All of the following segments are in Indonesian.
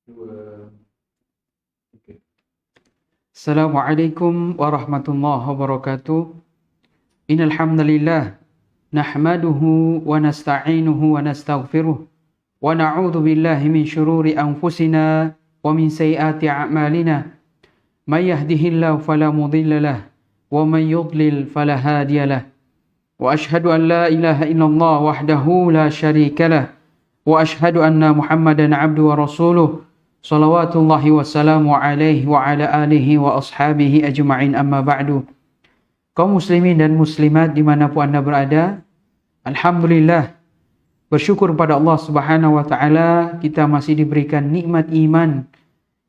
Dua. Oke. Assalamualaikum warahmatullahi wabarakatuh. Innal hamdalillah nahmaduhu wa nasta'inuhu wa nastaghfiruh wa na'udzu billahi min shururi anfusina wa min sayyiati a'malina. May yahdihillahu fala mudilla lahu wa may yudlil fala hadiya lahu. Wa ashhadu an la ilaha illallah wahdahu la syarika lahu wa ashhadu anna Muhammadan 'abduhu wa rasuluh. Salawatullahi wassalamu alaihi wa ala alihi wa ashabihi ajma'in, amma ba'du. Kaum muslimin dan muslimat dimanapun anda berada, alhamdulillah, bersyukur pada Allah subhanahu wa ta'ala, kita masih diberikan nikmat iman,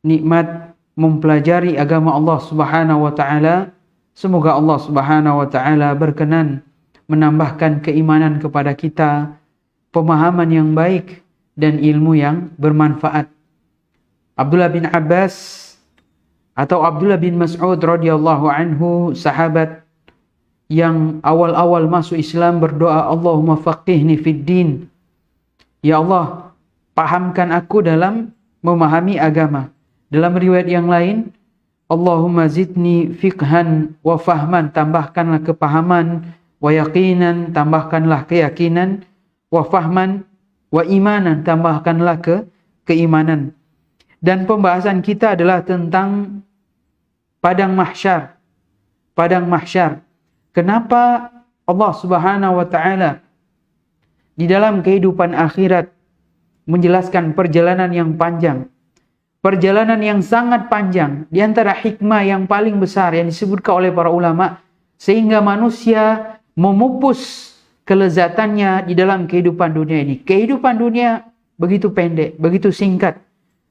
nikmat mempelajari agama Allah subhanahu wa ta'ala. Semoga Allah subhanahu wa ta'ala berkenan menambahkan keimanan kepada kita, pemahaman yang baik dan ilmu yang bermanfaat. Abdullah bin Abbas atau Abdullah bin Mas'ud radhiyallahu anhu, sahabat yang awal-awal masuk Islam, berdoa, Allahumma faqihni fid din. Ya Allah, pahamkan aku dalam memahami agama. Dalam riwayat yang lain, Allahumma zidni fiqhan wa fahman, tambahkanlah kepahaman, wa yaqinan, tambahkanlah keyakinan, wa fahman wa imanan, tambahkanlah keimanan. Dan pembahasan kita adalah tentang padang mahsyar. Padang mahsyar. Kenapa Allah Subhanahu wa taala di dalam kehidupan akhirat menjelaskan perjalanan yang panjang. Perjalanan yang sangat panjang, di antara hikmah yang paling besar yang disebutkan oleh para ulama, sehingga manusia memupus kelezatannya di dalam kehidupan dunia ini. Kehidupan dunia begitu pendek, begitu singkat.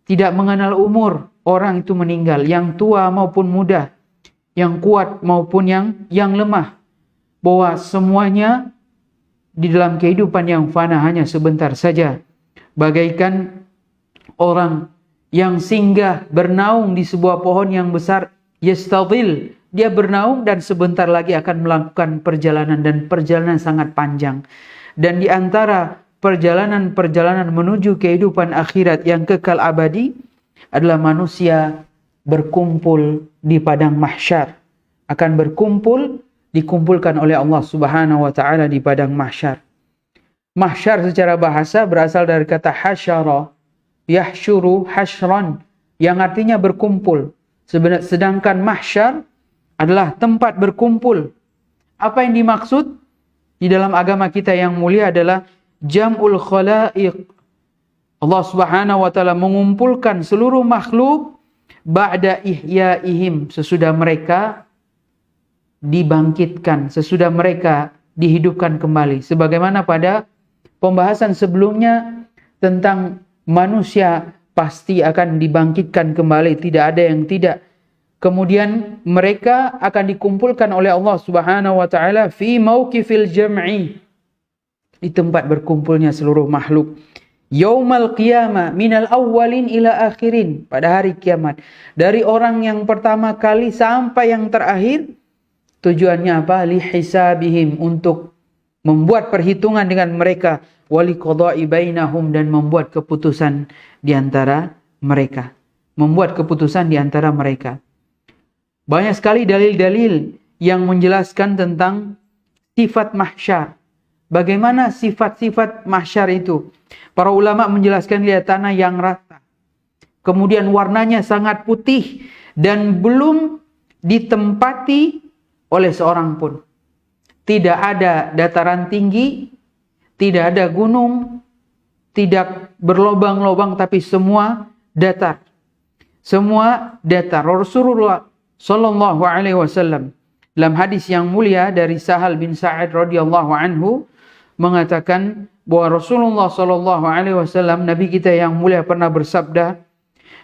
Tidak mengenal umur, orang itu meninggal, yang tua maupun muda, yang kuat maupun yang lemah. Bahwa semuanya di dalam kehidupan yang fana hanya sebentar saja. Bagaikan orang yang singgah bernaung di sebuah pohon yang besar, yastadhil, dia bernaung dan sebentar lagi akan melakukan perjalanan, dan perjalanan sangat panjang. Dan di antara perjalanan-perjalanan menuju kehidupan akhirat yang kekal abadi adalah manusia berkumpul di padang mahsyar. Akan berkumpul, dikumpulkan oleh Allah Subhanahu wa taala di padang mahsyar. Mahsyar secara bahasa berasal dari kata hasyara, yahsyuru hasyran, yang artinya berkumpul. Sedangkan mahsyar adalah tempat berkumpul. Apa yang dimaksud di dalam agama kita yang mulia adalah jam'ul khalaiq. Allah Subhanahu wa taala mengumpulkan seluruh makhluk ba'da ihyaihim, sesudah mereka dibangkitkan, sesudah mereka dihidupkan kembali. Sebagaimana pada pembahasan sebelumnya tentang manusia pasti akan dibangkitkan kembali, tidak ada yang tidak. Kemudian mereka akan dikumpulkan oleh Allah Subhanahu wa taala fi mauqifil jam'i, di tempat berkumpulnya seluruh makhluk. Yaumal qiyamah minal awwalin ila akhirin, pada hari kiamat, dari orang yang pertama kali sampai yang terakhir. Tujuannya apa? Lihisabihim, untuk membuat perhitungan dengan mereka, wali qada'i bainahum, dan membuat keputusan di antara mereka. Membuat keputusan di antara mereka. Banyak sekali dalil-dalil yang menjelaskan tentang sifat mahsyar. Bagaimana sifat-sifat mahsyar itu? Para ulama menjelaskan, lihat tanah yang rata. Kemudian warnanya sangat putih dan belum ditempati oleh seorang pun. Tidak ada dataran tinggi, tidak ada gunung, tidak berlobang-lobang, tapi semua datar. Semua datar. Rasulullah sallallahu alaihi wasallam dalam hadis yang mulia dari Sahal bin Sa'ad radhiyallahu anhu mengatakan bahwa Rasulullah sallallahu alaihi wasallam, nabi kita yang mulia, pernah bersabda,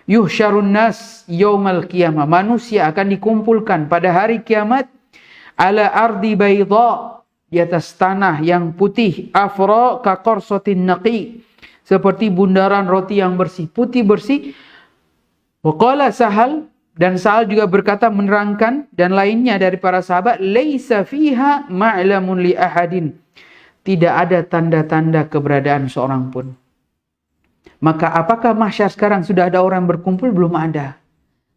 yuhsyarun nas yaumal qiyamah, manusia akan dikumpulkan pada hari kiamat, ala ardi bayda, di atas tanah yang putih, afra ka qarsatin naqi, seperti bundaran roti yang bersih, putih bersih. Wa qala Sahal, dan Sahal juga berkata menerangkan, dan lainnya dari para sahabat, laisa fiha ma'lamun li ahadin, tidak ada tanda-tanda keberadaan seorang pun. Maka apakah mahsyar sekarang sudah ada orang berkumpul? Belum ada.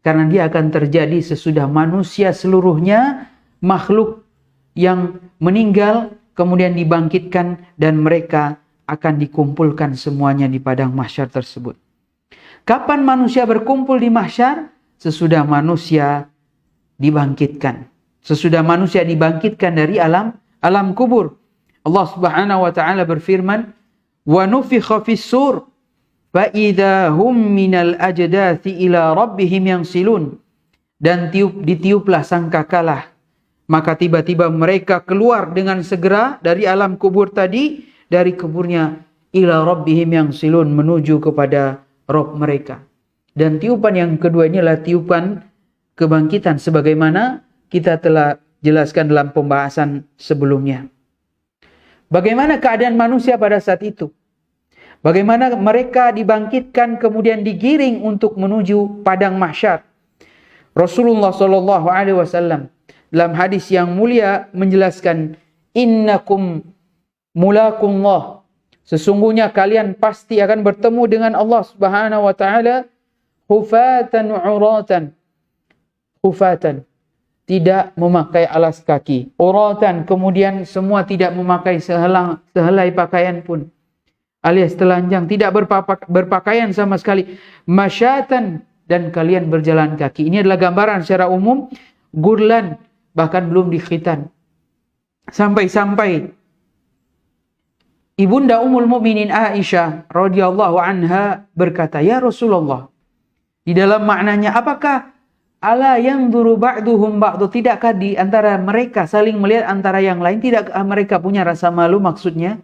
Karena dia akan terjadi sesudah manusia seluruhnya, makhluk yang meninggal, kemudian dibangkitkan, dan mereka akan dikumpulkan semuanya di padang mahsyar tersebut. Kapan manusia berkumpul di mahsyar? Sesudah manusia dibangkitkan. Sesudah manusia dibangkitkan dari alam kubur. Allah Subhanahu wa taala berfirman, "Wa nufikha fis-sur fa idza hum minal ajdathi ila rabbihim yansilun." Dan ditiuplah sangkakala, maka tiba-tiba mereka keluar dengan segera dari alam kubur tadi, dari kuburnya, ila rabbihim yansilun, menuju kepada Rabb mereka. Dan tiupan yang kedua ini adalah tiupan kebangkitan, sebagaimana kita telah jelaskan dalam pembahasan sebelumnya. Bagaimana keadaan manusia pada saat itu? Bagaimana mereka dibangkitkan kemudian digiring untuk menuju padang mahsyar? Rasulullah sallallahu alaihi wasallam dalam hadis yang mulia menjelaskan, innakum mulakullah, sesungguhnya kalian pasti akan bertemu dengan Allah Subhanahu wa taala hufatan uratan. Hufatan, tidak memakai alas kaki. Uratan, kemudian semua tidak memakai sehelai pakaian pun, alias telanjang, tidak berpakaian sama sekali. Masyatan, dan kalian berjalan kaki. Ini adalah gambaran secara umum. Gurlan, bahkan belum dikhitan. Sampai-sampai Ibunda Ummul Mukminin Aisyah radhiyallahu anha berkata, "Ya Rasulullah," di dalam maknanya, apakah ala yanzuru ba'duhum ba'du, tidakkah di antara mereka saling melihat antara yang lain, tidakkah mereka punya rasa malu? Maksudnya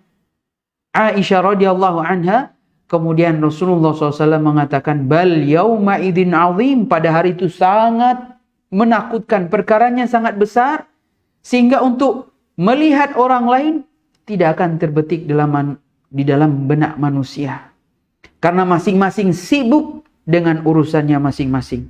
Aisyah radhiyallahu anha. Kemudian Rasulullah SAW mengatakan, bal yauma idzin azim, pada hari itu sangat menakutkan, perkaranya sangat besar, sehingga untuk melihat orang lain tidak akan terbetik di dalam benak manusia, karena masing-masing sibuk dengan urusannya masing-masing.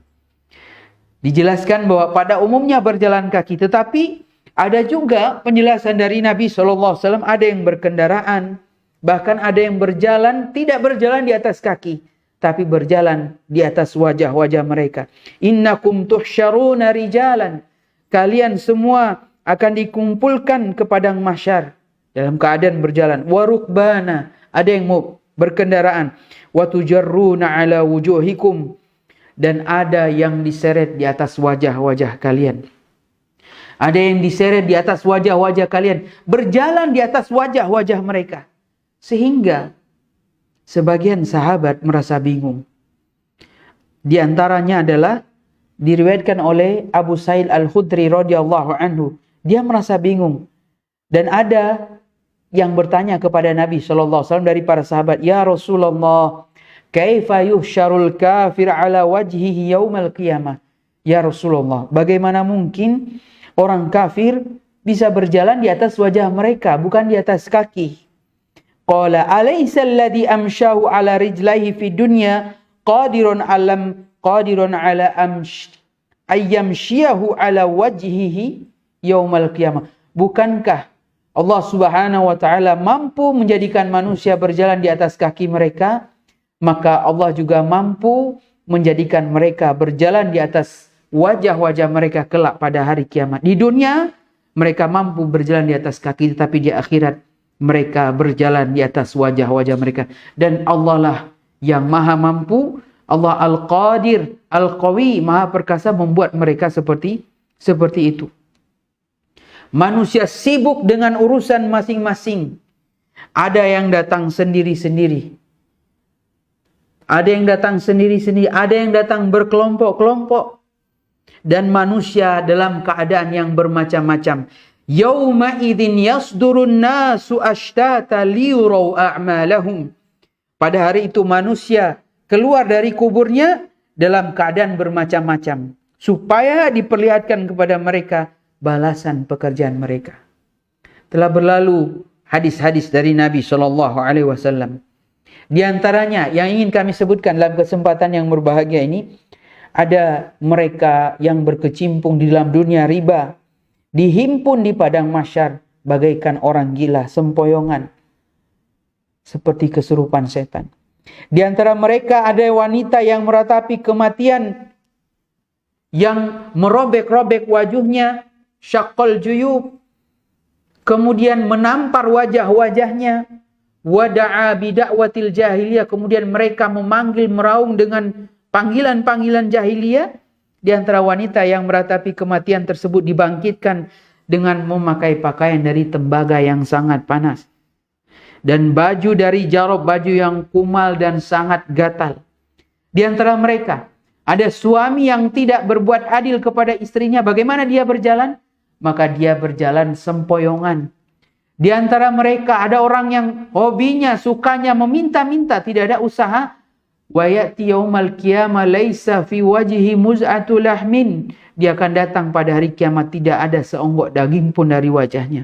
Dijelaskan bahwa pada umumnya berjalan kaki, tetapi ada juga penjelasan dari Nabi SAW, ada yang berkendaraan, bahkan ada yang berjalan, tidak berjalan di atas kaki, tapi berjalan di atas wajah-wajah mereka. Innakum tuhsyaruna rijalan, kalian semua akan dikumpulkan ke padang mahsyar dalam keadaan berjalan. Wa rukbana, ada yang mau berkendaraan. Wa tujarruna ala wujuhikum, dan ada yang diseret di atas wajah-wajah kalian. Ada yang diseret di atas wajah-wajah kalian, berjalan di atas wajah-wajah mereka. Sehingga sebagian sahabat merasa bingung. Di antaranya adalah diriwayatkan oleh Abu Sa'id Al-Khudri radhiyallahu anhu. Dia merasa bingung. Dan ada yang bertanya kepada Nabi SAW dari para sahabat, "Ya Rasulullah, kaifa yuhsyarul kafir ala wajhihi yaumal qiyamah?" Ya Rasulullah, bagaimana mungkin orang kafir bisa berjalan di atas wajah mereka, bukan di atas kaki? Qala alaysa alladhi amshahu ala rijlaihi fi dunya qadirun ala ayyamshiyahu ala wajhihi yaumal qiyamah. Bukankah Allah Subhanahu wa taala mampu menjadikan manusia berjalan di atas kaki mereka? Maka Allah juga mampu menjadikan mereka berjalan di atas wajah-wajah mereka kelak pada hari kiamat. Di dunia mereka mampu berjalan di atas kaki, tetapi di akhirat mereka berjalan di atas wajah-wajah mereka. Dan Allah lah yang maha mampu, Allah Al-Qadir, Al-Qawi, maha perkasa, membuat mereka seperti itu. Manusia sibuk dengan urusan masing-masing. Ada yang datang sendiri-sendiri. Ada yang datang sendiri-sendiri, ada yang datang berkelompok-kelompok. Dan manusia dalam keadaan yang bermacam-macam. Yauma idzin yasdurun nasu ashtata liyuraw a'malahum. Pada hari itu manusia keluar dari kuburnya dalam keadaan bermacam-macam, supaya diperlihatkan kepada mereka balasan pekerjaan mereka. Telah berlalu hadis-hadis dari Nabi SAW. Di antaranya yang ingin kami sebutkan dalam kesempatan yang berbahagia ini, ada mereka yang berkecimpung di dalam dunia riba, dihimpun di padang mahsyar bagaikan orang gila, sempoyongan, seperti kesurupan setan. Di antara mereka ada wanita yang meratapi kematian, yang merobek-robek wajahnya, syaqqal juyub, kemudian menampar wajah-wajahnya, wada'a bida'watil jahiliyah, kemudian mereka memanggil, meraung dengan panggilan-panggilan jahiliyah. Di antara wanita yang meratapi kematian tersebut dibangkitkan dengan memakai pakaian dari tembaga yang sangat panas, dan baju dari jarob, baju yang kumal dan sangat gatal. Di antara mereka ada suami yang tidak berbuat adil kepada istrinya. Bagaimana dia berjalan? Maka dia berjalan sempoyongan. Di antara mereka ada orang yang hobinya, sukanya meminta-minta, tidak ada usaha. Wa ya'ti yaumal qiyamah laisa fi wajhi muz'atu lahmin. Dia akan datang pada hari kiamat tidak ada seonggok daging pun dari wajahnya.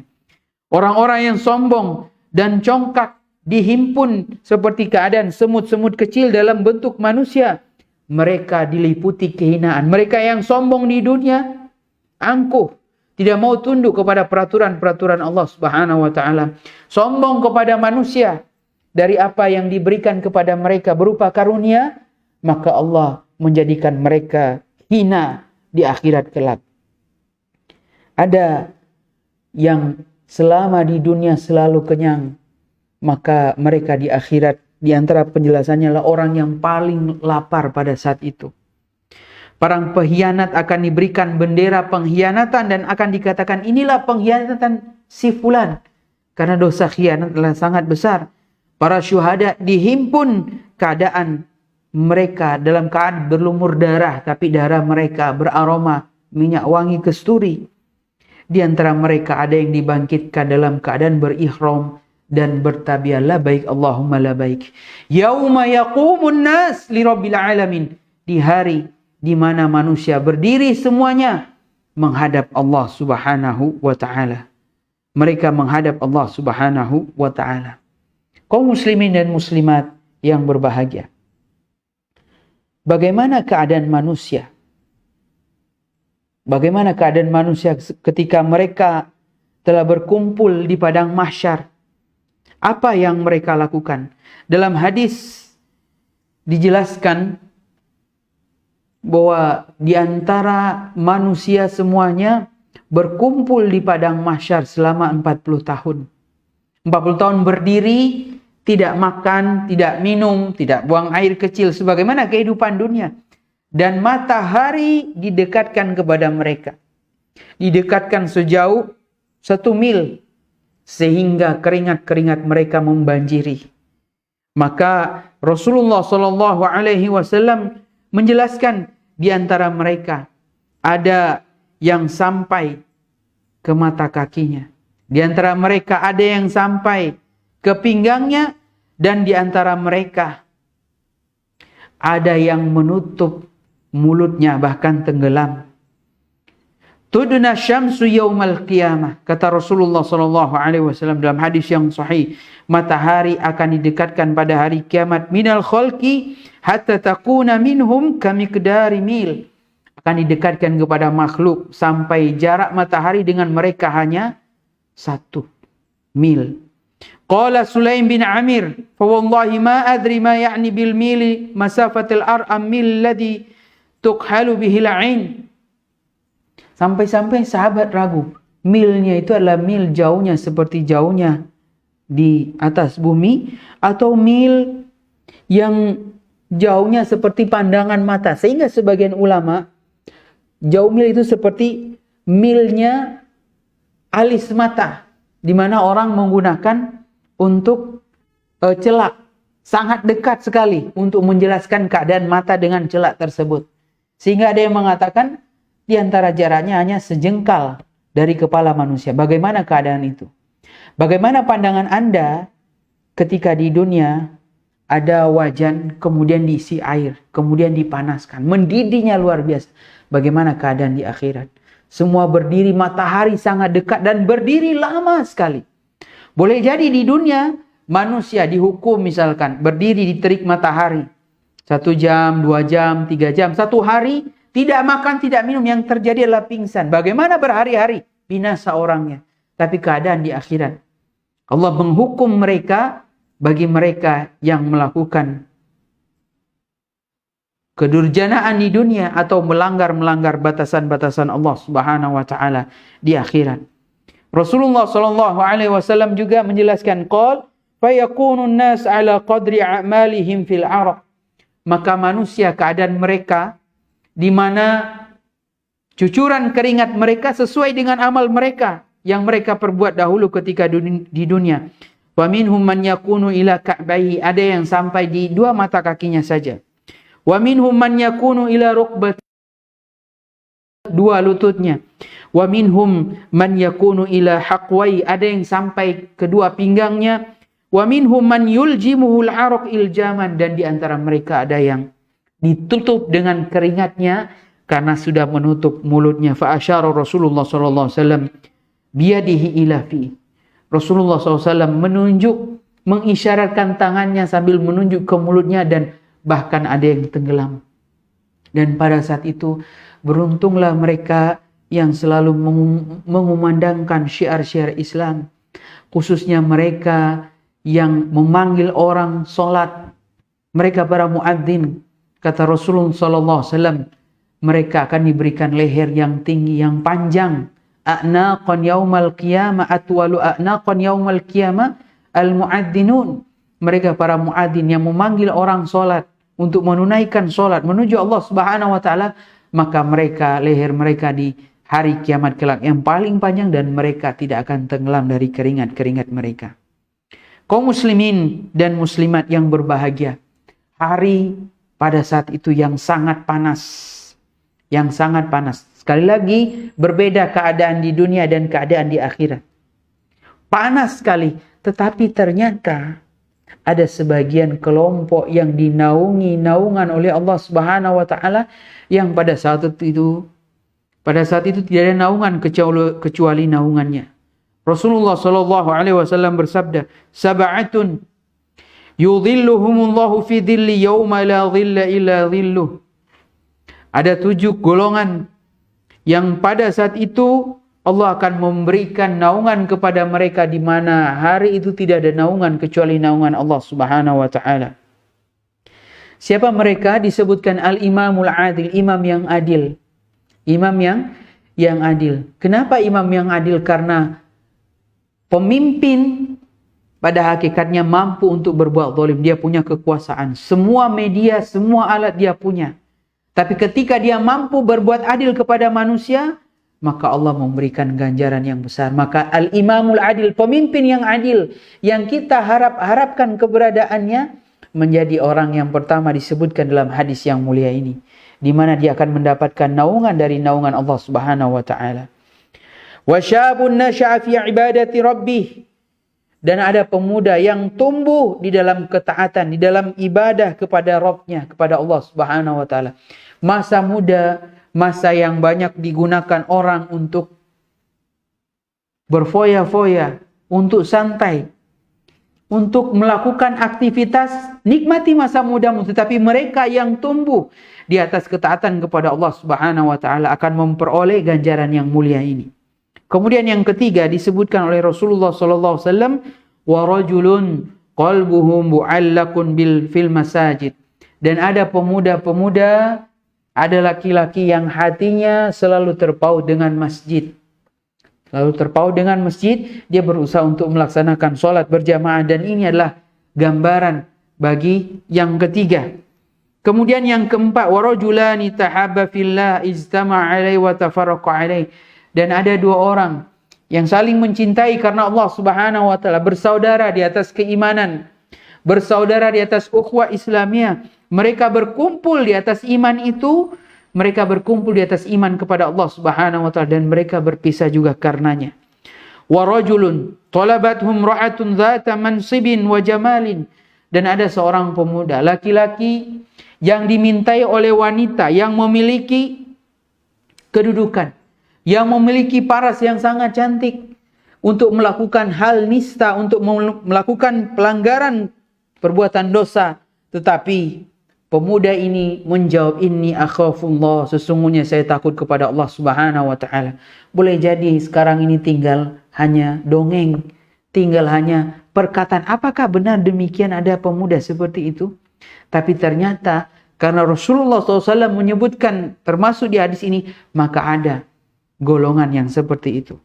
Orang-orang yang sombong dan congkak dihimpun seperti keadaan semut-semut kecil dalam bentuk manusia. Mereka diliputi kehinaan. Mereka yang sombong di dunia, angkuh, tidak mau tunduk kepada peraturan-peraturan Allah Subhanahu wa taala. Sombong kepada manusia dari apa yang diberikan kepada mereka berupa karunia, maka Allah menjadikan mereka hina di akhirat kelak. Ada yang selama di dunia selalu kenyang, maka mereka di akhirat, di antara penjelasannya adalah orang yang paling lapar pada saat itu. Para pengkhianat akan diberikan bendera pengkhianatan dan akan dikatakan inilah pengkhianatan si fulan, karena dosa khianat adalah sangat besar. Para syuhada dihimpun keadaan mereka dalam keadaan berlumur darah, tapi darah mereka beraroma minyak wangi kasturi. Di antara mereka ada yang dibangkitkan dalam keadaan berihram dan bertabiah labaik Allahumma labaik. Yauma yaqumun nas li rabbil alamin. Di hari di mana manusia berdiri semuanya menghadap Allah Subhanahu wa taala. Mereka menghadap Allah Subhanahu wa taala. Kaum muslimin dan muslimat yang berbahagia. Bagaimana keadaan manusia? Bagaimana keadaan manusia ketika mereka telah berkumpul di padang mahsyar? Apa yang mereka lakukan? Dalam hadis dijelaskan bahwa di antara manusia semuanya berkumpul di padang mahsyar selama 40 tahun. 40 tahun berdiri, tidak makan, tidak minum, tidak buang air kecil sebagaimana kehidupan dunia. Dan matahari didekatkan kepada mereka. Didekatkan sejauh 1 mil sehingga keringat-keringat mereka membanjiri. Maka Rasulullah SAW menjelaskan di antara mereka ada yang sampai ke mata kakinya. Di antara mereka ada yang sampai ke pinggangnya, dan di antara mereka ada yang menutup mulutnya bahkan tenggelam. Tudna syamsu yaumal qiyamah, kata Rasulullah SAW dalam hadis yang sahih, matahari akan didekatkan pada hari kiamat minal khalqi hatta takuna minhum kamiqdari mil, akan didekatkan kepada makhluk sampai jarak matahari dengan mereka hanya 1 mil. Qala Sulaim bin Amir, fa wallahi ma adri ma ya'ni bil mili masafatil ar'am mil ladhi tukhalu bihil ain. Sampai-sampai sahabat ragu, milnya itu adalah mil jauhnya seperti jauhnya di atas bumi, atau mil yang jauhnya seperti pandangan mata. Sehingga sebagian ulama, jauh mil itu seperti milnya alis mata, di mana orang menggunakan untuk celak. Sangat dekat sekali untuk menjelaskan keadaan mata dengan celak tersebut. Sehingga ada yang mengatakan di antara jaraknya hanya sejengkal dari kepala manusia. Bagaimana keadaan itu? Bagaimana pandangan Anda ketika di dunia ada wajan, kemudian diisi air, kemudian dipanaskan, mendidihnya luar biasa. Bagaimana keadaan di akhirat? Semua berdiri, matahari sangat dekat dan berdiri lama sekali. Boleh jadi di dunia manusia dihukum misalkan berdiri di terik matahari 1 jam, 2 jam, 3 jam, 1 hari tidak makan, tidak minum, yang terjadi adalah pingsan. Bagaimana berhari-hari? Binasa orangnya. Tapi keadaan di akhirat, Allah menghukum mereka bagi mereka yang melakukan kedurjanaan di dunia atau melanggar batasan-batasan Allah Subhanahu wa taala di akhirat. Rasulullah sallallahu alaihi wasallam juga menjelaskan qol fayakunu an-nas ala qadri a'malihim fil araq. Maka manusia keadaan mereka di mana cucuran keringat mereka sesuai dengan amal mereka yang mereka perbuat dahulu ketika di dunia. Wa minhum man yakunu ila ka'baihi, ada yang sampai di dua mata kakinya saja. Wa minhum man yakunu ila rukbat, dua lututnya. Wa minhum man yakunu ila haqwai, ada yang sampai kedua pinggangnya. Wa minhum man yuljimuhul araq iljaman, dan di antara mereka ada yang ditutup dengan keringatnya karena sudah menutup mulutnya. Fa asyara Rasulullah sallallahu alaihi wasallam biyadihi ila fi. Rasulullah SAW menunjuk, mengisyaratkan tangannya sambil menunjuk ke mulutnya, dan bahkan ada yang tenggelam. Dan pada saat itu beruntunglah mereka yang selalu mengumandangkan syiar-syiar Islam, khususnya mereka yang memanggil orang sholat, mereka para muadzin. Kata Rasulullah SAW, mereka akan diberikan leher yang tinggi, yang panjang. A'naqan yaumal qiyamah atwalu a'naqan yaumal qiyamah al-mu'adzzinun. Mereka para muadzin yang memanggil orang salat untuk menunaikan salat menuju Allah Subhanahu wa taala, maka mereka, leher mereka di hari kiamat kelak yang paling panjang, dan mereka tidak akan tenggelam dari keringat-keringat mereka. Kaum muslimin dan muslimat yang berbahagia, hari pada saat itu yang sangat panas, yang sangat panas. Sekali lagi, berbeda keadaan di dunia dan keadaan di akhirat. Panas sekali, tetapi ternyata ada sebagian kelompok yang dinaungi naungan oleh Allah Subhanahu wa taala, yang pada saat itu tidak ada naungan kecuali naungannya. Rasulullah sallallahu alaihi wasallam bersabda, "Sab'atun yudhilluhumullahu fi dhilli yauma la dhilla illa dhilluh." Ada 7 golongan yang pada saat itu Allah akan memberikan naungan kepada mereka, di mana hari itu tidak ada naungan kecuali naungan Allah Subhanahu wa taala. Siapa mereka? Disebutkan al-imamul adil, imam yang adil. Imam yang adil. Kenapa imam yang adil? Karena pemimpin pada hakikatnya mampu untuk berbuat zalim. Dia punya kekuasaan. Semua media, semua alat dia punya. Tapi ketika dia mampu berbuat adil kepada manusia, maka Allah memberikan ganjaran yang besar. Maka al-imamul adil, pemimpin yang adil, yang kita harapkan keberadaannya, menjadi orang yang pertama disebutkan dalam hadis yang mulia ini, di mana dia akan mendapatkan naungan dari naungan Allah Subhanahu wa taala. Wa syabun nasha'a fi ibadati rabbih, dan ada pemuda yang tumbuh di dalam ketaatan, di dalam ibadah kepada Rabb-nya, kepada Allah Subhanahu wa taala. Masa muda, masa yang banyak digunakan orang untuk berfoya-foya, untuk santai, untuk melakukan aktivitas. Nikmati masa mudamu, tetapi mereka yang tumbuh di atas ketaatan kepada Allah Subhanahu wa taala akan memperoleh ganjaran yang mulia ini. Kemudian yang ketiga disebutkan oleh Rasulullah sallallahu alaihi wasallam, wa rajulun qalbuhu mu'allaqun fil masajid. Dan ada pemuda-pemuda, ada laki-laki yang hatinya selalu terpaut dengan masjid. Selalu terpaut dengan masjid, dia berusaha untuk melaksanakan sholat berjamaah, dan ini adalah gambaran bagi yang ketiga. Kemudian yang keempat, warajulani tahabba fillah ijtama'a alaihi wa tafarraqa alaihi. Dan ada 2 orang yang saling mencintai karena Allah Subhanahu wa taala, bersaudara di atas keimanan, bersaudara di atas ukhuwah Islamiyah. Mereka berkumpul di atas iman itu, mereka berkumpul di atas iman kepada Allah Subhanahu wa taala, dan mereka berpisah juga karenanya. Wa rajulun talabathum ra'atun dzata mansibin wa jamalin. Dan ada seorang pemuda, laki-laki yang dimintai oleh wanita yang memiliki kedudukan, yang memiliki paras yang sangat cantik, untuk melakukan hal nista, untuk melakukan pelanggaran perbuatan dosa. Tetapi pemuda ini menjawab, inni akhafullah, sesungguhnya saya takut kepada Allah Subhanahu wa taala. Boleh jadi sekarang ini tinggal hanya dongeng, tinggal hanya perkataan. Apakah benar demikian ada pemuda seperti itu? Tapi ternyata Karena Rasulullah SAW menyebutkan termasuk di hadis ini, maka ada golongan yang seperti itu.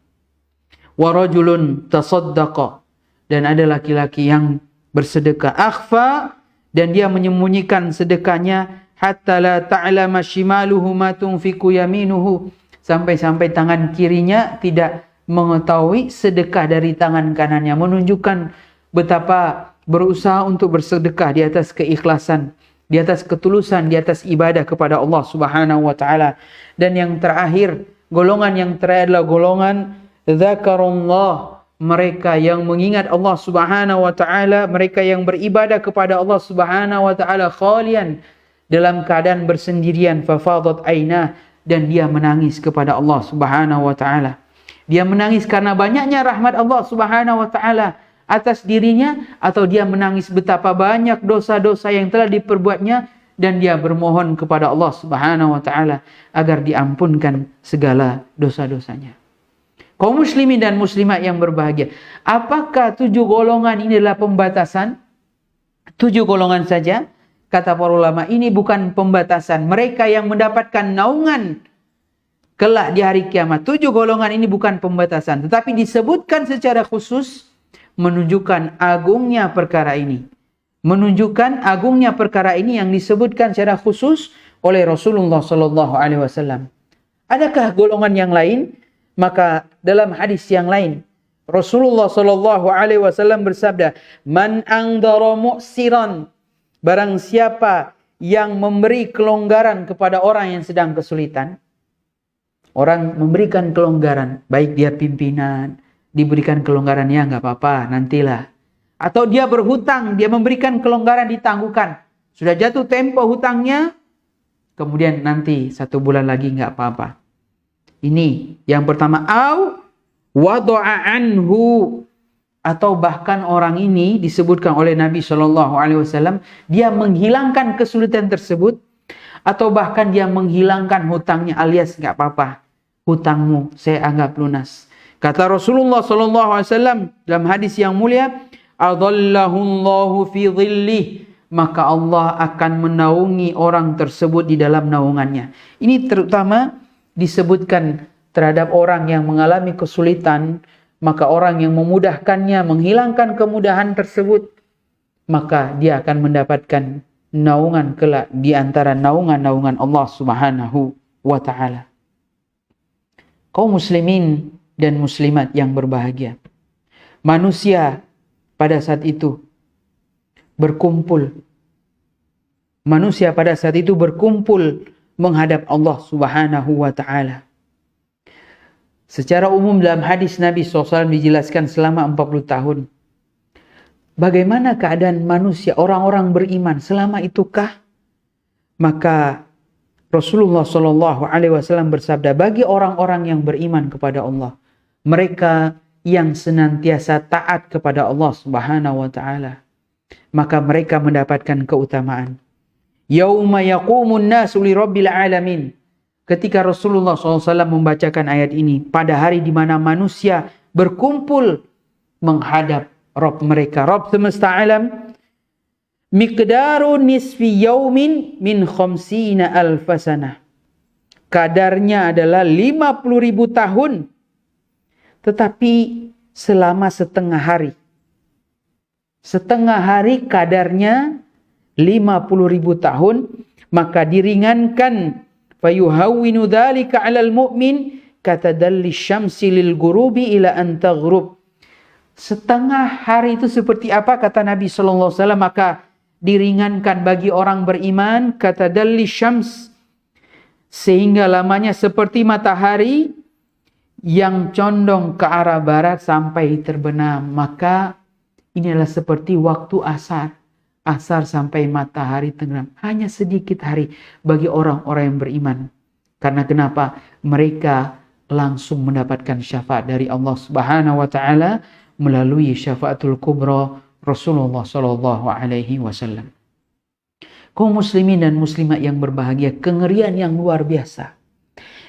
Wa rajulun tasaddaqa, dan ada laki-laki yang bersedekah, akhfa, dan dia menyembunyikan sedekahnya, hatta la ta'lama shimaluhu ma tunfiqu yaminuhu, sampai-sampai tangan kirinya tidak mengetahui sedekah dari tangan kanannya, menunjukkan betapa berusaha untuk bersedekah di atas keikhlasan, di atas ketulusan, di atas ibadah kepada Allah Subhanahu wa taala. Dan yang terakhir, golongan yang terakhir adalah golongan dzakarullah, mereka yang mengingat Allah Subhanahu wa taala, mereka yang beribadah kepada Allah Subhanahu wa taala khalian, dalam keadaan bersendirian, fafadat ainah, dan dia menangis kepada Allah Subhanahu wa taala. Dia menangis karena banyaknya rahmat Allah Subhanahu wa taala atas dirinya, atau dia menangis betapa banyak dosa-dosa yang telah diperbuatnya, dan dia bermohon kepada Allah Subhanahu wa taala agar diampunkan segala dosa-dosanya. Kaum muslimin dan muslimat yang berbahagia, apakah 7 golongan ini adalah pembatasan? 7 golongan saja? Kata para ulama, ini bukan pembatasan. Mereka yang mendapatkan naungan kelak di hari kiamat, 7 golongan ini bukan pembatasan, tetapi disebutkan secara khusus menunjukkan agungnya perkara ini. Menunjukkan agungnya perkara ini yang disebutkan secara khusus oleh Rasulullah sallallahu alaihi wasallam. Adakah golongan yang lain? Maka dalam hadis yang lain Rasulullah sallallahu alaihi wasallam bersabda, "Man angdara mu'siran", barang siapa yang memberi kelonggaran kepada orang yang sedang kesulitan. Orang memberikan kelonggaran, baik dia pimpinan, diberikan kelonggaran, ya nggak apa-apa, nantilah. Atau dia berhutang, dia memberikan kelonggaran, ditangguhkan. Sudah jatuh tempo hutangnya, kemudian nanti 1 bulan lagi nggak apa-apa. Ini yang pertama. Au wada'a anhu, atau bahkan orang ini disebutkan oleh Nabi SAW, dia menghilangkan kesulitan tersebut, atau bahkan dia menghilangkan hutangnya, alias nggak apa-apa, hutangmu saya anggap lunas. Kata Rasulullah SAW dalam hadis yang mulia, adallahullahu fi dhillih, maka Allah akan menaungi orang tersebut di dalam naungannya. Ini terutama disebutkan terhadap orang yang mengalami kesulitan, maka orang yang memudahkannya, menghilangkan kemudahan tersebut, maka dia akan mendapatkan naungan kelak di antara naungan-naungan Allah Subhanahu wa taala. Kaum muslimin dan muslimat yang berbahagia, manusia pada saat itu berkumpul. Manusia pada saat itu berkumpul menghadap Allah Subhanahu wa taala. Secara umum dalam hadis Nabi SAW dijelaskan selama 40 tahun. Bagaimana keadaan manusia, orang-orang beriman selama itukah? Maka Rasulullah SAW bersabda, bagi orang-orang yang beriman kepada Allah, mereka yang senantiasa taat kepada Allah Subhanahu wa taala, maka mereka mendapatkan keutamaan. Yauma yaqumun nasu li rabbil alamin. Ketika Rasulullah SAW membacakan ayat ini, pada hari di mana manusia berkumpul menghadap Rabb mereka, Rabb semesta alam, miqdaru nisfi yaumin min khamsina alfasana. Kadarnya adalah 50.000 tahun, tetapi selama setengah hari. Setengah hari kadarnya 50.000 tahun, maka diringankan. Fayuhawwinu dzalika 'alal mu'min katadalli syamsi lil ghurubi ila an taghrub. Setengah hari itu seperti apa kata Nabi sallallahu alaihi wasallam, maka diringankan bagi orang beriman katadalli syams, sehingga lamanya seperti matahari yang condong ke arah barat sampai terbenam. Maka ini adalah seperti waktu asar. Asar sampai matahari tenggelam. Hanya sedikit hari bagi orang-orang yang beriman. Karena kenapa? Mereka langsung mendapatkan syafaat dari Allah Subhanahu wa taala melalui syafaatul kubra Rasulullah sallallahu alaihi wasallam. Kaum muslimin dan muslimat yang berbahagia, kengerian yang luar biasa.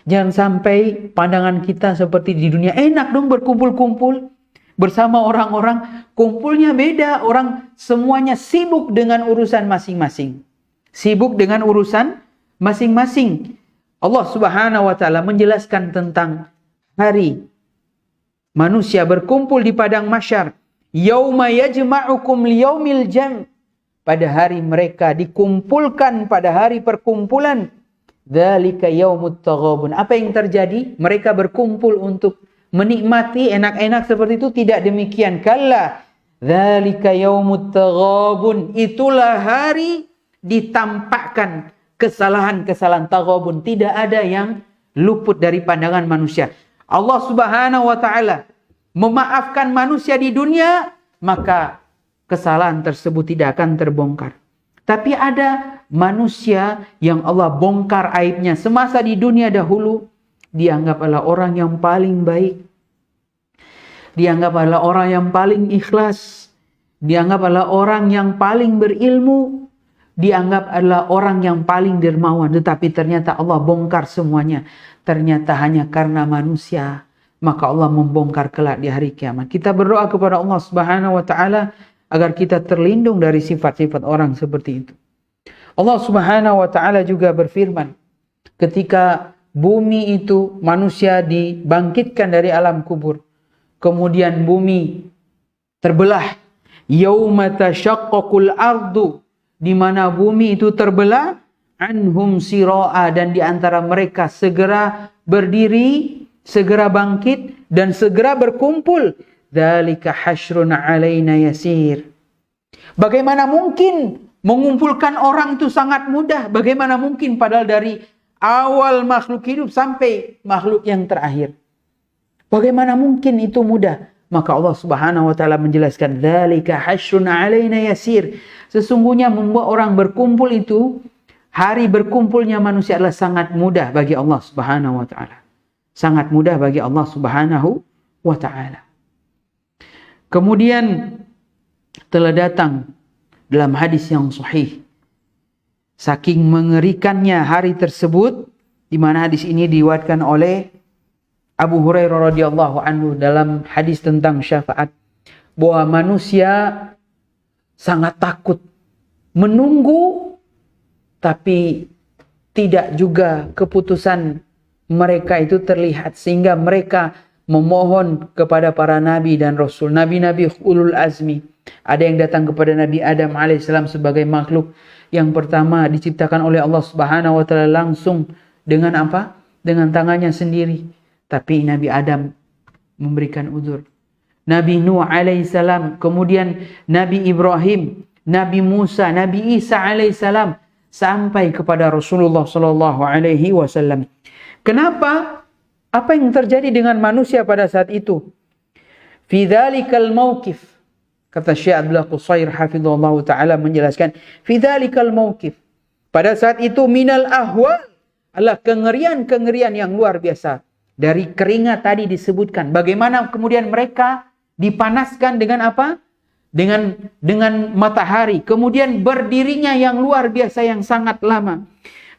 Jangan sampai pandangan kita seperti di dunia, enak dong berkumpul-kumpul bersama orang-orang, kumpulnya beda, orang semuanya sibuk dengan urusan masing-masing. sibuk dengan urusan masing-masing. Allah Subhanahu wa taala menjelaskan tentang hari manusia berkumpul di padang mahsyar. Yauma yajma'ukum liyaumil jam'. Pada hari mereka dikumpulkan pada hari perkumpulan. Dzalika yaumut taghabun. Apa yang terjadi? Mereka berkumpul untuk menikmati enak-enak seperti itu? Tidak demikian. Kalla. Dzalika yaumut taghabun. Itulah hari ditampakkan kesalahan-kesalahan taghabun. Tidak ada yang luput dari pandangan manusia. Allah Subhanahu wa taala memaafkan manusia di dunia, maka kesalahan tersebut tidak akan terbongkar. Tapi ada manusia yang Allah bongkar aibnya semasa di dunia dahulu, dianggap adalah orang yang paling baik, dianggap adalah orang yang paling ikhlas, dianggap adalah orang yang paling berilmu, dianggap adalah orang yang paling dermawan. Tetapi ternyata Allah bongkar semuanya. Ternyata hanya karena manusia, maka Allah membongkar kelak di hari kiamat. Kita berdoa kepada Allah Subhanahu wa taala agar kita terlindung dari sifat-sifat orang seperti itu. Allah Subhanahu wa taala juga berfirman, ketika bumi itu manusia dibangkitkan dari alam kubur, kemudian bumi terbelah, yauma tashaqqaqul ardu, di mana bumi itu terbelah, anhum siraa, dan di antara mereka segera berdiri, segera bangkit dan segera berkumpul. Dzalika hasyrun alaina yasir. Bagaimana mungkin mengumpulkan orang itu sangat mudah? Bagaimana mungkin padahal dari awal makhluk hidup sampai makhluk yang terakhir? Bagaimana mungkin itu mudah? Maka Allah Subhanahu wa taala menjelaskan, dzalika hasyrun alaina yasir. Sesungguhnya membuat orang berkumpul itu, hari berkumpulnya manusia adalah sangat mudah bagi Allah Subhanahu wa taala. Sangat mudah bagi Allah Subhanahu wa taala. Kemudian telah datang dalam hadis yang sahih, saking mengerikannya hari tersebut, di mana hadis ini diriwayatkan oleh Abu Hurairah radhiyallahu anhu dalam hadis tentang syafaat, bahwa manusia sangat takut, menunggu, tapi tidak juga keputusan mereka itu terlihat, sehingga mereka memohon kepada para nabi dan rasul, nabi-nabi ulul azmi. Ada yang datang kepada Nabi Adam alaihissalam sebagai makhluk yang pertama diciptakan oleh Allah Subhanahu wa taala langsung dengan apa? Dengan tangannya sendiri. Tapi Nabi Adam memberikan uzur. Nabi Nuh alaihissalam, kemudian Nabi Ibrahim, Nabi Musa, Nabi Isa alaihissalam, sampai kepada Rasulullah sallallahu alaihi wasallam. Kenapa? Apa yang terjadi dengan manusia pada saat itu? Fi dzalikal mauqif, kata Syekh Abdullah Qusair hafizahullah taala menjelaskan, fi dzalikal mauqif, pada saat itu minal ahwal, adalah kengerian-kengerian yang luar biasa. Dari keringat tadi disebutkan, bagaimana kemudian mereka dipanaskan dengan apa? Dengan matahari, kemudian berdirinya yang luar biasa, yang sangat lama.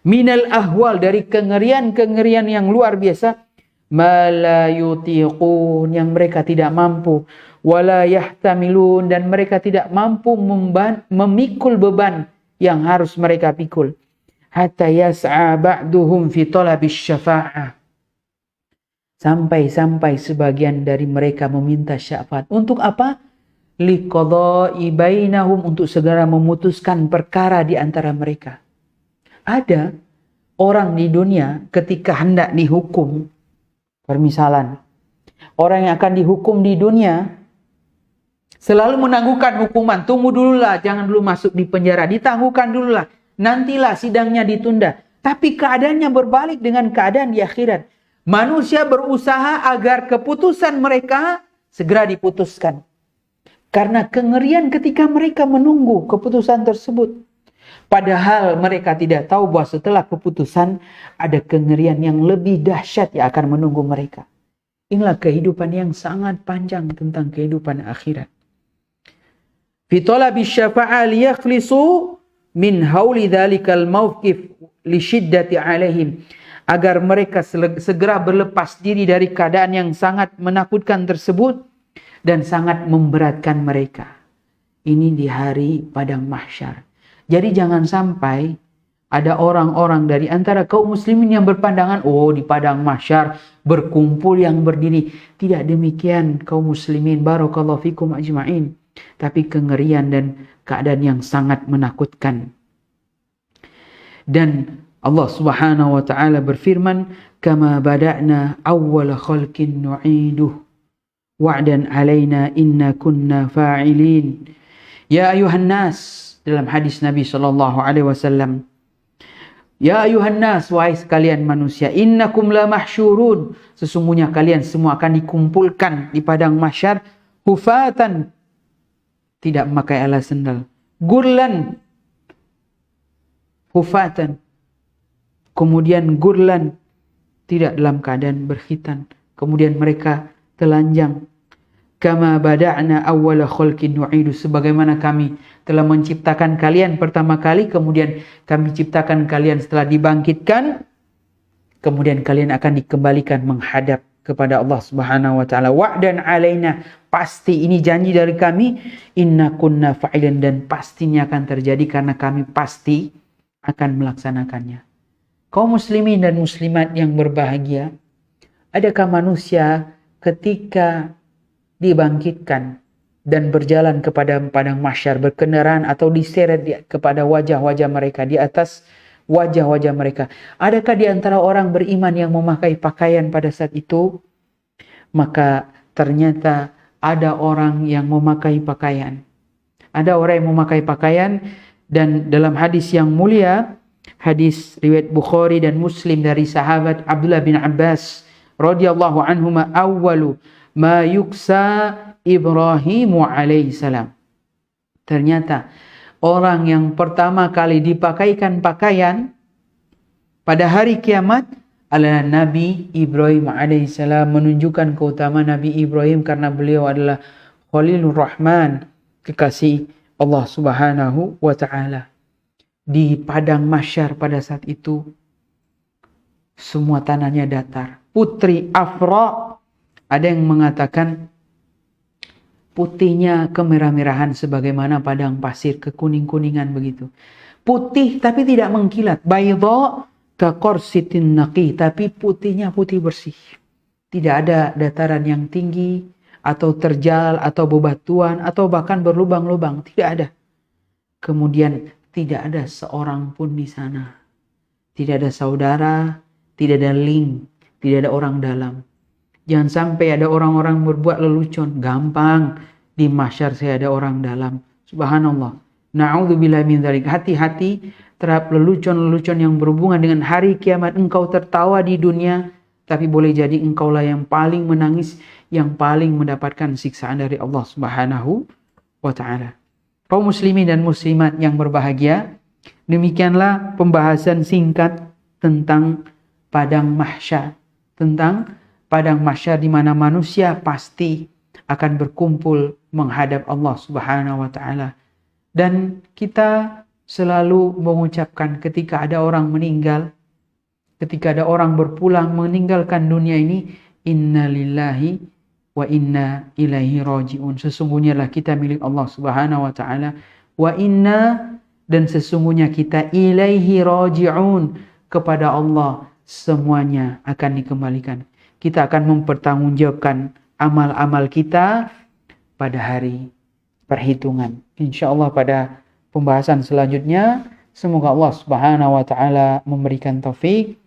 Minal ahwal, dari kengerian-kengerian yang luar biasa, ma la yutiqun, yang mereka tidak mampu, wala yahtamilun, dan mereka tidak mampu memikul beban yang harus mereka pikul. Hatta yas'a ba'duhum fi talabis syafa'ah, sampai sebagian dari mereka meminta syafaat. Untuk apa? Liqada'i bainahum, untuk segera memutuskan perkara di antara mereka. Ada orang di dunia ketika hendak dihukum, permisalan, orang yang akan dihukum di dunia selalu menangguhkan hukuman. Tunggu dululah, jangan dulu masuk di penjara, ditangguhkan dululah, nantilah sidangnya ditunda. Tapi keadaannya berbalik dengan keadaan di akhirat. Manusia berusaha agar keputusan mereka segera diputuskan, karena kengerian ketika mereka menunggu keputusan tersebut. Padahal mereka tidak tahu bahwa setelah keputusan ada kengerian yang lebih dahsyat yang akan menunggu mereka. Inilah kehidupan yang sangat panjang tentang kehidupan akhirat. Fi talabi syafa'a liyakhlisu min hauli dzalikal mawqif li syiddati alaihim, agar mereka segera berlepas diri dari keadaan yang sangat menakutkan tersebut dan sangat memberatkan mereka. Ini di hari padang mahsyar. Jadi jangan sampai ada orang-orang dari antara kaum muslimin yang berpandangan, oh di padang mahsyar berkumpul yang berdiri. Tidak demikian kaum muslimin, barakallahu fikum ajma'in. Tapi kengerian dan keadaan yang sangat menakutkan. Dan Allah Subhanahu wa taala berfirman, "Kama bada'na awwala khalqin nu'iduh wa'dan 'alaina inna kunna fa'ilin." Ya ayuhan nas, dalam hadis Nabi sallallahu alaihi wasallam, ya ayuhan nas, wahai sekalian manusia, innakum la mahsyurun, sesungguhnya kalian semua akan dikumpulkan di padang mahsyar hufatan, tidak memakai alas sandal, gurlan, hufatan, kemudian gurlan, tidak dalam keadaan berkhitan, kemudian mereka telanjang. Kama bada'na awwala khalqin nu'idu, sebagaimana kami telah menciptakan kalian pertama kali, kemudian kami ciptakan kalian setelah dibangkitkan, kemudian kalian akan dikembalikan menghadap kepada Allah Subhanahu wa taala. Wa'dan 'alaina, pasti ini janji dari kami, inna kunna fa'ilan, dan pastinya akan terjadi karena kami pasti akan melaksanakannya. Kaum muslimin dan muslimat yang berbahagia, adakah manusia ketika dibangkitkan dan berjalan kepada padang mahsyar, berkendaraan atau diseret kepada wajah-wajah mereka, di atas wajah-wajah mereka, adakah di antara orang beriman yang memakai pakaian pada saat itu? Maka ternyata ada orang yang memakai pakaian. Ada orang yang memakai pakaian, dan dalam hadis yang mulia, hadis riwayat Bukhari dan Muslim dari sahabat Abdullah bin Abbas radhiyallahu anhuma, awwalu ma yuksa Ibrahimu alaihi salam. Ternyata orang yang pertama kali dipakaikan pakaian pada hari kiamat adalah Nabi Ibrahim alaihi salam, menunjukkan keutamaan Nabi Ibrahim karena beliau adalah Khalilur Rahman, kekasih Allah Subhanahu wa taala. Di padang mahsyar pada saat itu semua tanahnya datar. Putri Afra, ada yang mengatakan putihnya kemerah-merahan sebagaimana padang pasir, kekuning-kuningan begitu. Putih tapi tidak mengkilat. Baydha kaqarsitin naqi, tapi putihnya putih bersih. Tidak ada dataran yang tinggi atau terjal atau bebatuan atau bahkan berlubang-lubang, tidak ada. Kemudian tidak ada seorang pun di sana. Tidak ada saudara, tidak ada link, tidak ada orang dalam. Jangan sampai ada orang-orang berbuat lelucon. Gampang, di mahsyar saya ada orang dalam. Subhanallah. Na'udzubillah min dzalik. Hati-hati terhadap lelucon-lelucon yang berhubungan dengan hari kiamat. Engkau tertawa di dunia, tapi boleh jadi engkaulah yang paling menangis, yang paling mendapatkan siksaan dari Allah Subhanahu wa taala. Kaum muslimin dan muslimat yang berbahagia, demikianlah pembahasan singkat tentang padang mahsyar, tentang padang mahsyar di mana manusia pasti akan berkumpul menghadap Allah Subhanahu wa taala. Dan kita selalu mengucapkan ketika ada orang meninggal, ketika ada orang berpulang meninggalkan dunia ini, inna lillahi wa inna ilaihi raji'un. Sesungguhnya lah kita milik Allah Subhanahu wa taala, wa inna, dan sesungguhnya kita ilaihi raji'un, kepada Allah semuanya akan dikembalikan. Kita akan mempertanggungjawabkan amal-amal kita pada hari perhitungan. InsyaAllah pada pembahasan selanjutnya, semoga Allah Subhanahu wa taala memberikan taufik.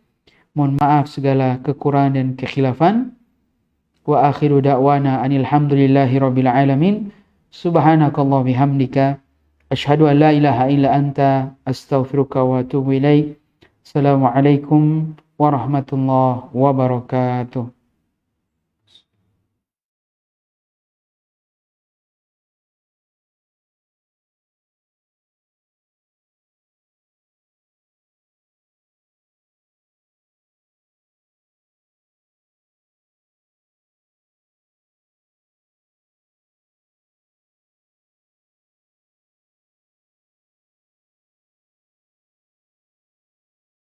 Mohon maaf segala kekurangan dan kekhilafan. Wa akhiru da'wana anil hamdulillahi rabbil alamin. Subhanakallah bihamdika asyhadu an la ilaha illa anta astaghfiruka wa atubu ilaik. Assalamualaikum warahmatullahi wabarakatuh.